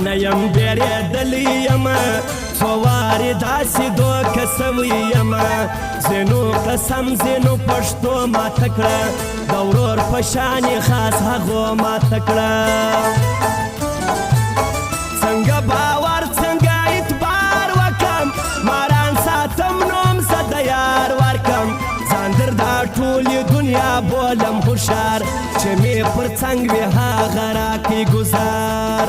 نه یم بیرېدلی یمه څو وارې داسې دوکه سوی یمه ځینو قسم ځینو پښتو ماته کړه د ورور په شان یې خاص هغو ماته کړه څنګه باور څنګه اعتبار وکم ماران ساتم نوم زه د یار ورکم ځان در دا ټولې دنیا بولم هوښیار چې مې پر څنګ وي هغه راکړي ګزار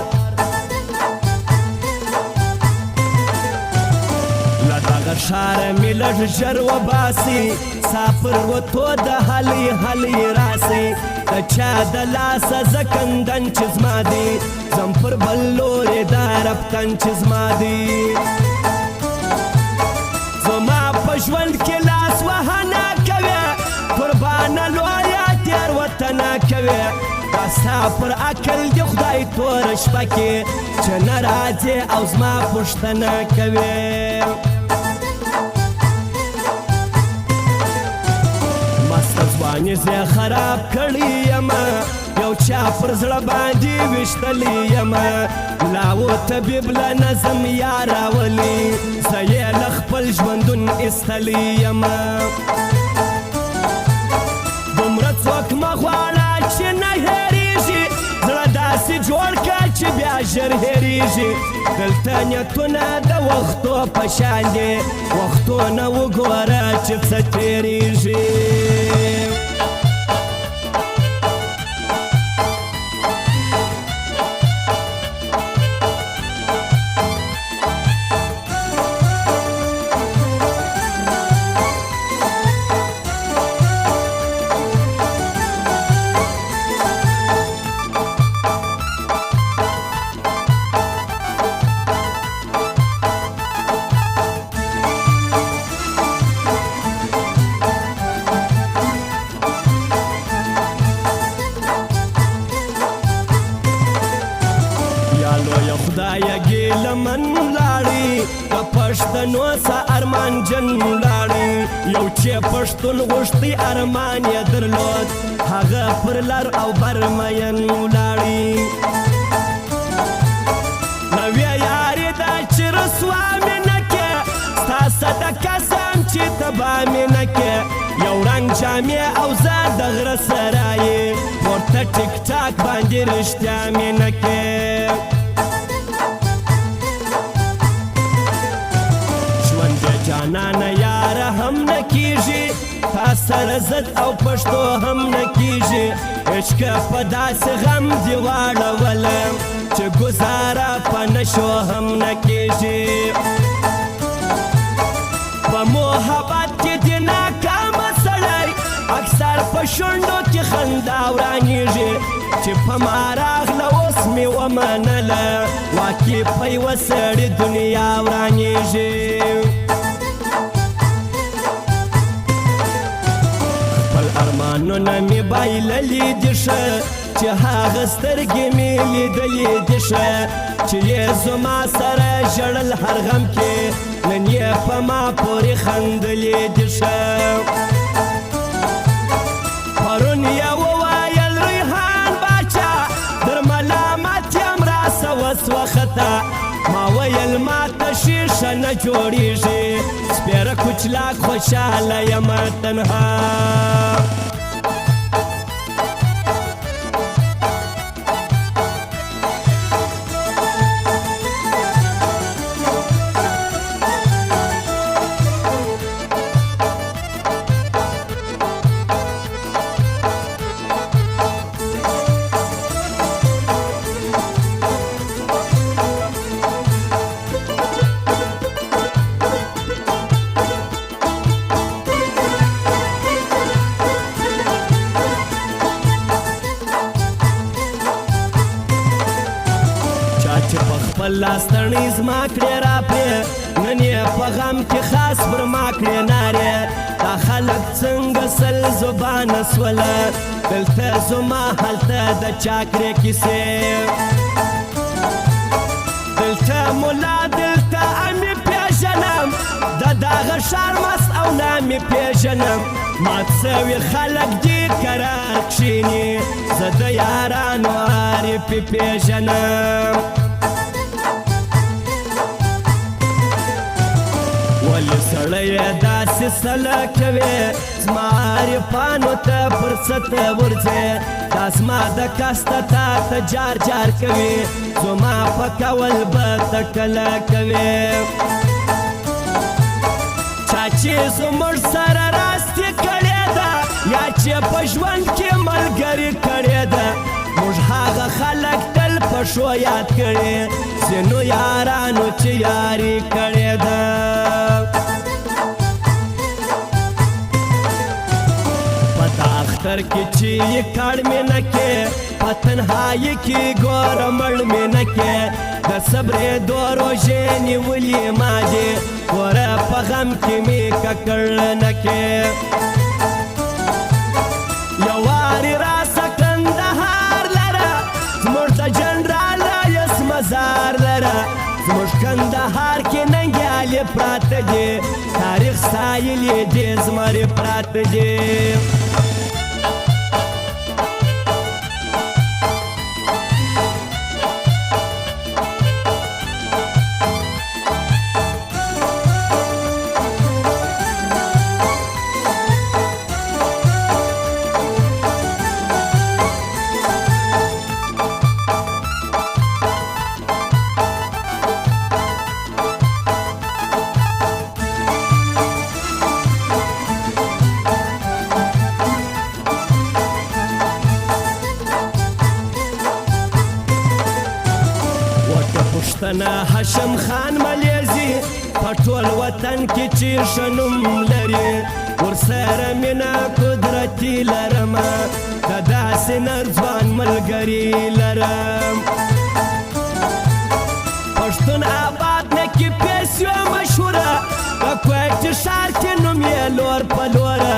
له دغه ښاره مې لږ ژر وباسي سافر وتو د هلې هلې راسي د چا د لاسه زه کندن چې زما دی ځم پر بل لورې دا رفتن چې زما دی زما په ژوند کې لاس وهنه کوې قربانه لویه تېروتنه کوې دا ستا پر عقل د خدای توره شپه کې چې نه راځې او زما پوښتنه کوې مسته ځواني زه خراب کړی یمه یو چا پر زړه باندې ویشتلی یمه لاو طبیب له نظم یا راولي زه یې له خپل ژوندون ایستلی یمه دومره څوک مه غواړه چې نه هېرېږي زړه داسې جوړ کړه چې بیا ژر هېرېږي دلته نیتونه د وختو په شان دي وختونه وګوره چې څه تېرېږي خدایه ګیله من لاړې د پښتنو څه ارمانجن لاړې یو چې پښتون غوښتي ارمان یې درلود هغه پر لر او بر مین ولاړې نوې یارې ده چې رسوا مې نه کې ستا صدقه سم چې تبا مې نه کې یو رنګ جامې او زه د غره سرایې ورته ټیک ټاک باندې رښتیا مې نه کې جانانه یاره هم نه کیږي تا سره زد او پښتو هم نه کیږي عشقه په داسې غم دې واړولم چې ګزاره په نشو هم نه کیږي په محبت کې دې ناکامه سړی اکثر په شونډو کې خندا ورانیږي چې په ما راغله اوس مې ومنله واقع په یوه سړي دنیا ورانیږي ارمانونه مې بایللي دي ښه چې هغه سترګې مې لیدلي دي ښه چې یې زما سره ژړل هر غم کې نن یې په ما پورې خندلي دي ښه پرون یې وویل ریحان باچا در ملامت یم راسه وسوه خطا ما ویل ماته شیشه نه جوړېږي سپېره کوچلاک خوشحاله یمه تنها خپل لاس تڼۍ زما کړې راپرې نن یې په غم کې خاص پر ما کړې نارې دا خلک څنګه سل زبانه سوله دلته زما هلته د چاکرې کیسې دلته ملا دلته امې پېژنم د دغه ښار مست او نامې پېژنم مات سوي خلک دې قرار کښېني زه د یارانو عارفې پېژنم یې داسې سله کوې زما عارفانو ته فرصت ورځې دا زما د کاسته تا ته جار جار کوي زما په کول به ته کله کوې چا چې زموږ سره راستي کړې ده یا چې په ژوند کې ملګري کړې ده موږ هغه خلک تل په ښو یاد کړي ځینو یارانو چې یاري کړې ده په تا اختر کې چې یې کړ مې نه کې په تنهایي کې ګوره مړ مې نه کې د صبرېدو روژې نیولې ما دې ګوره په غم کې مې ککړ نه کې یو وارې راسه کندهار لره زموږ د جنرال رایس مزار لره زموږ کندهار کې ننګیالې پراته دي تاریخ ستایلې دي زمرې پراته دي پښتنه هاشم خان ملیزي په ټول وطن کې چې ښه نوم لري ورسره مینه قدرتي لرمه د داسې نر ځوان ملګري لرم پښتون آباد نه کې پیسو مشهوره په کوټې ښار کې نوم یې لور په لوره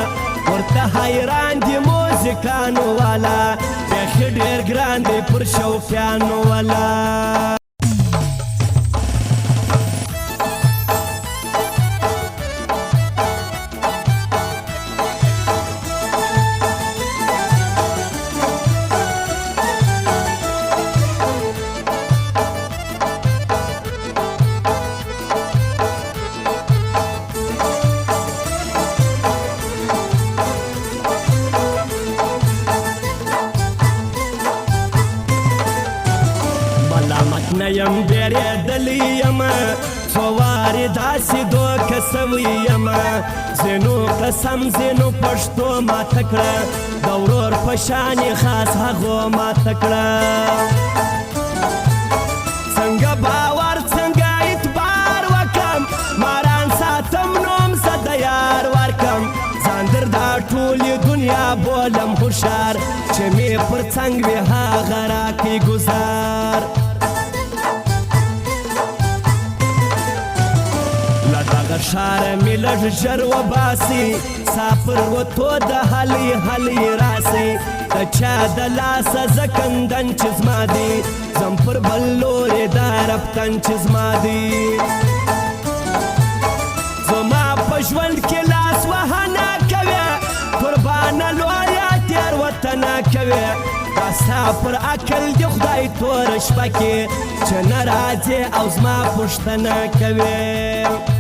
ورته حیران دي موزیکانو والا بیخي ډېر ګران دی پر شوقیانو والا نه یم بیرېدلی یمه څو وارې داسې دوکه سوی یمه ځینو قسم ځینو پښتو ماته کړه د ورور په شان یې خاص هغو ماته کړه څنګه باور څنګه اعتبار وکم ماران ساتم نوم زه د یار ورکم ځان در دا ټولې دنیا بولم هوښیار چې مې پر څنګ وي هغه راکړي ګزار ښاره مې لږ ژر وباسي سافر وتو د هلې هلې راسي د چا د لاسه زه کندن چې زما دي ځم پر بل لورې دا رفتن چې زما دي زما په ژوند کې لاس وهنه کوې قربانه لویه تېروتنه کوې دا ستا پر عقل دې خدای توره شپه کې چې نه راځې او زما پوښتنه کوې